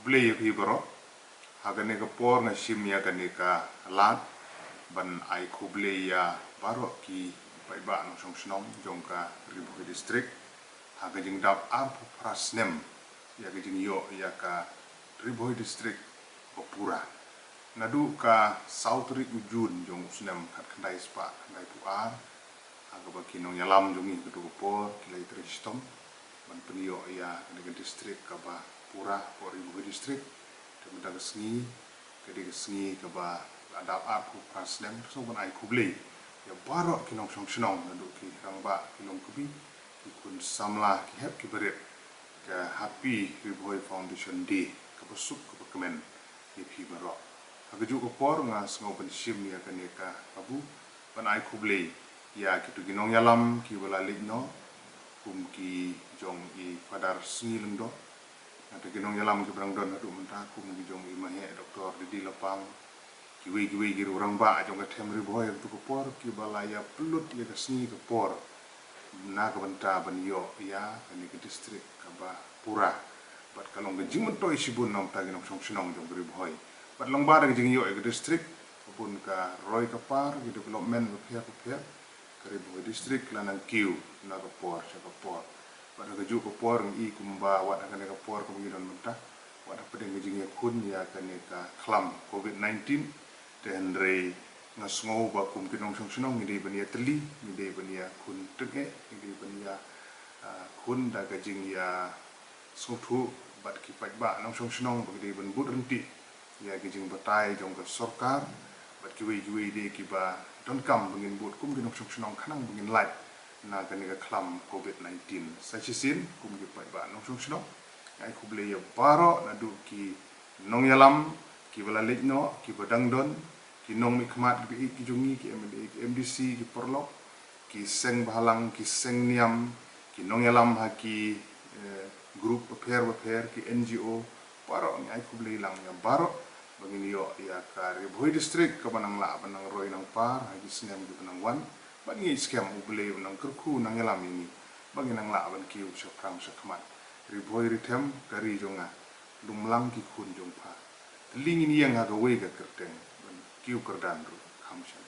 kublei hi baro hagane ka por nga shim ya gane ka lat ban ai kublei ya baro ki bai ba no song snong jong ka Ribohi district haga jing dap ampu prasnem ya ga jing yo ya ka Ribohi district Bapura nadu ka sautri ujun jong usnem kat kandai spa ngai puar haga ba kinong yalam jongi kedu por kilai tristom ban penio ya dengan district ka ba pura po Ribohi district temen sengi kedi sengi ka ba adap ampu prasnem so ban ai kublei ya barok kinong song snong nadu ki rangba kinong kubi ikun samlah ki hep ki berit ke happy Ribohi Foundation Day ke besuk ke bekemen ni pi barok hagaju ko por nga sngo ben shim ya kaneka abu ban ai kublei ya kitu ginong yalam ki wala ligno kum ki jong i padar sengi lendo ate ginong yalam ki brang don adu menta kum ki jong i mahe doktor di lapang kiwi gi orang ba jong ka tem Ribohi tu ko por ki balaya pelut ya ka sengi ko por na ka benta ban yo ya ni ke district ka ba pura pat kalong ke jing to isibun nam ta ginong song sinong jong Ribohi pat long ba jing yo ke district pun ka roy ka par ki development ke pihak ke Ribohi district lanang kiu na ka por sa ka por pat ka ju ko por i kumba wat ka ne ka por ko ngi don menta wat pa ding jing ya kun ya ka ne ka klam COVID-19 dan rei ngasngau ba kum kinong song sinong ngi bania teli ngi bania kun tenge ngi bania kun da ka jing ya sothu bat ki pat ba nong song sinong ngi ban but renti ya ki jing batai jong ka sarkar bat ki wi de ki ba don kam bengin but kum kinong song sinong khanang bengin lai na ka ni ka klam COVID-19 sa chisin kum ki pat ba nong song sinong ai kublei ya baro na du ki nong yalam ki bala lekno ki badang don ki nong mi khmat ki jungi ki MDC ki porlok ki seng bahalang ki seng niam ki nong yalam ha ki grup beper ki NGO baro ni ai kublei lang ya baro bangin yo ya ka Ribohi district ka banang la banang roy nang par ha ki snem ki banang wan bangi scam ublei banang kerku nang yalam ini bangin nang la ban ki usha prang sa khmat Ribohi ritem kari jonga lumlang ki kun jong pa lingin yang aga wega kerteng kiu kerdan ru kamsha